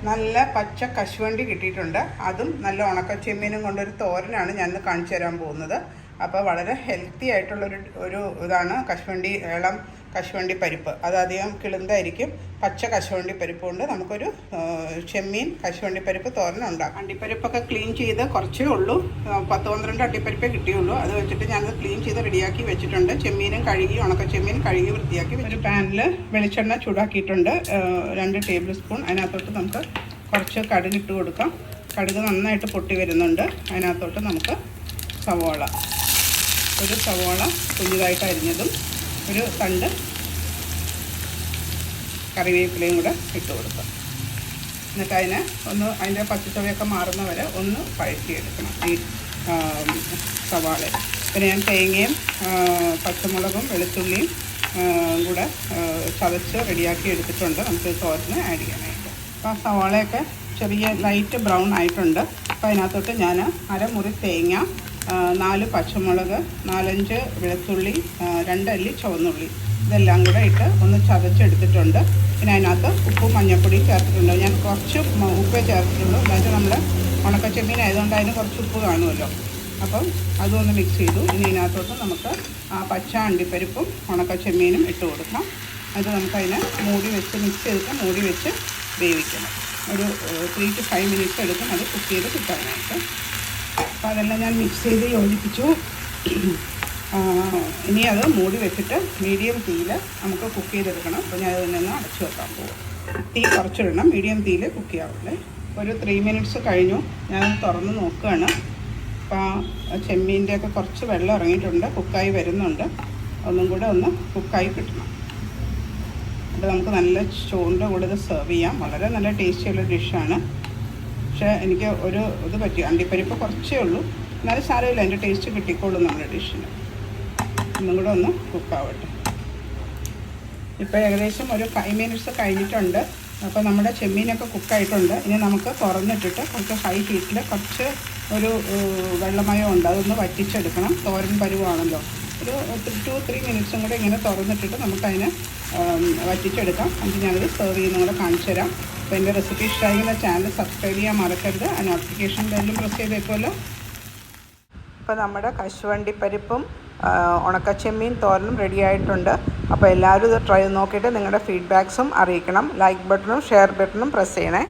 നല്ല പച്ച കശുവണ്ടി കിട്ടിയിട്ടുണ്ട്. അതും നല്ല ഉണക്കച്ചെമ്മീനും കൊണ്ടൊരു തോരനാണ് ഞാൻ ഇന്ന് കാണിച്ചു തരാൻ പോകുന്നത്. അപ്പോൾ വളരെ ഹെൽത്തി ആയിട്ടുള്ളൊരു ഇതാണ് കശുവണ്ടി, ഇളം കശുവണ്ടി പരിപ്പ്. അതധികം കിളുന്തായിരിക്കും. പച്ച കശുവണ്ടി പരിപ്പ് കൊണ്ട് നമുക്കൊരു ചെമ്മീൻ കശുവണ്ടി പരിപ്പ് തോരൻ ഉണ്ടാക്കാം. അണ്ടിപ്പരിപ്പൊക്കെ ക്ലീൻ ചെയ്ത് കുറച്ചേ ഉള്ളൂ, 10-12 അണ്ടിപ്പരിപ്പേ കിട്ടിയുള്ളൂ. അത് വെച്ചിട്ട് ഞാനത് ക്ലീൻ ചെയ്ത് റെഡിയാക്കി വെച്ചിട്ടുണ്ട്. ചെമ്മീനും കഴുകി, ഉണക്ക ചെമ്മീൻ കഴുകി വൃത്തിയാക്കി ഒരു പാനിൽ വെളിച്ചെണ്ണ ചൂടാക്കിയിട്ടുണ്ട്, 2 ടേബിൾ സ്പൂൺ. അതിനകത്തോട്ട് നമുക്ക് കുറച്ച് കടുകിട്ട് കൊടുക്കാം. കടുക് നന്നായിട്ട് പൊട്ടി വരുന്നുണ്ട്. അതിനകത്തോട്ട് നമുക്ക് ഒരു സവോള കുഞ്ഞിതായിട്ട് അരിഞ്ഞതും ഒരു തണ്ട് കറിവേപ്പിലയും കൂടെ ഇട്ട് കൊടുക്കാം. എന്നിട്ട് അതിൻ്റെ പച്ചച്ചവയൊക്കെ മാറുന്ന വരെ ഒന്ന് വഴറ്റിയെടുക്കണം ഈ സവാള. പിന്നെ ഞാൻ തേങ്ങയും പച്ചമുളകും വെളുത്തുള്ളിയും കൂടെ ചതച്ച് റെഡിയാക്കി എടുത്തിട്ടുണ്ട് നമുക്ക് തോരന് ആഡ് ചെയ്യാനായിട്ട്. അപ്പോൾ ആ സവാളയൊക്കെ ചെറിയ ലൈറ്റ് ബ്രൗൺ ആയിട്ടുണ്ട്. അപ്പോൾ അതിനകത്തോട്ട് ഞാൻ അരമുറി തേങ്ങ, 4 പച്ചമുളക്, 4-5 വെളുത്തുള്ളി, 2 അല്ലി ചുവന്നുള്ളി ഇതെല്ലാം കൂടെ ഇട്ട് ഒന്ന് ചതച്ചെടുത്തിട്ടുണ്ട്. പിന്നെ അതിനകത്ത് ഉപ്പും മഞ്ഞൾപ്പൊടിയും ചേർത്തിട്ടുണ്ട്. ഞാൻ കുറച്ച് ഉപ്പേ ചേർത്തിട്ടുള്ളൂ, എന്നുവെച്ചാൽ നമ്മൾ ഉണക്കച്ചെമ്മീൻ ആയതുകൊണ്ട് അതിന് കുറച്ച് ഉപ്പ് കാണുമല്ലോ. അപ്പം അതൊന്ന് മിക്സ് ചെയ്തു. ഇനി ഇതിനകത്തോട്ട് നമുക്ക് ആ പച്ച അണ്ടിപ്പരിപ്പും ഉണക്കച്ചെമ്മീനും ഇട്ട് കൊടുക്കാം. അത് നമുക്കതിനെ മൂടി വെച്ച് മിക്സ് ചെയ്തിട്ട് മൂടി വെച്ച് വേവിക്കണം. ഒരു 3 to 5 മിനിറ്റ്സ് എടുക്കും അത് കുക്ക് ചെയ്ത് കിട്ടാനായിട്ട്. അപ്പോൾ അതെല്ലാം ഞാൻ മിക്സ് ചെയ്ത് യോജിപ്പിച്ചു. ഇനി അത് മൂടി വെച്ചിട്ട് മീഡിയം തീയിൽ നമുക്ക് കുക്ക് ചെയ്തെടുക്കണം. അപ്പോൾ ഞാൻ അതിൽ നിന്ന് അടച്ചു വെക്കാൻ പോകും. തീ കുറച്ചിടണം, മീഡിയം തീയിൽ കുക്ക് ചെയ്യാവുള്ളേ. ഒരു 3 മിനിറ്റ്സ് കഴിഞ്ഞു. ഞാൻ തുറന്ന് നോക്കുകയാണ്. അപ്പോൾ ആ ചെമ്മീൻ്റെയൊക്കെ കുറച്ച് വെള്ളം ഇറങ്ങിയിട്ടുണ്ട്, കുക്കായി വരുന്നുണ്ട്. ഒന്നും കൂടെ ഒന്ന് കുക്കായി കിട്ടണം. അപ്പോൾ നമുക്ക് നല്ല ചോറിൻ്റെ കൂടെ ഇത് സെർവ് ചെയ്യാം. വളരെ നല്ല ടേസ്റ്റിയുള്ള ഡിഷാണ്. പക്ഷേ എനിക്ക് ഒരു ഇത് പറ്റി, അണ്ടിപ്പരിപ്പ് കുറച്ചേ ഉള്ളൂ, എന്നാലും സാരമില്ല, അതിൻ്റെ ടേസ്റ്റ് കിട്ടിക്കോളും നമ്മുടെ ഡിഷിന്. ഒന്നും കൂടെ ഒന്ന് കുക്കാവട്ടെ. ഇപ്പോൾ ഏകദേശം ഒരു 5 മിനിറ്റ്സ് കഴിഞ്ഞിട്ടുണ്ട്. അപ്പോൾ നമ്മുടെ ചെമ്മീനൊക്കെ കുക്കായിട്ടുണ്ട്. ഇനി നമുക്ക് തുറന്നിട്ടിട്ട് കുറച്ച് ഹൈ ഹീറ്റിൽ കുറച്ച് ഒരു വെള്ളമയം ഉണ്ട്, അതൊന്ന് വറ്റിച്ചെടുക്കണം. തോരൻ പരുവാണല്ലോ. ഒരു 2-3 മിനിറ്റ്സും കൂടെ ഇങ്ങനെ തുറന്നിട്ടിട്ട് നമുക്കതിനെ വറ്റിച്ചെടുക്കാം. എന്നിട്ട് ഞാനത് സെർവ് ചെയ്യുന്നതും കൂടെ കാണിച്ചു തരാം. അപ്പോൾ എൻ്റെ റെസിപ്പി ഇഷ്ടമായെങ്കിൽ ചാനൽ സബ്സ്ക്രൈബ് ചെയ്യാൻ മറക്കരുത്. ആ നോട്ടിഫിക്കേഷൻ ബെല്ലും പ്രസ് ചെയ്തേക്കുമല്ലോ. അപ്പോൾ നമ്മുടെ കശുവണ്ടി പരിപ്പും ഉണക്കച്ചെമ്മീൻ തോരനും റെഡി ആയിട്ടുണ്ട്. അപ്പോൾ എല്ലാവരും ഇത് ട്രൈ നോക്കിയിട്ട് നിങ്ങളുടെ ഫീഡ്ബാക്സും അറിയിക്കണം. ലൈക്ക് ബട്ടണും ഷെയർ ബട്ടണും പ്രസ് ചെയ്യണേ.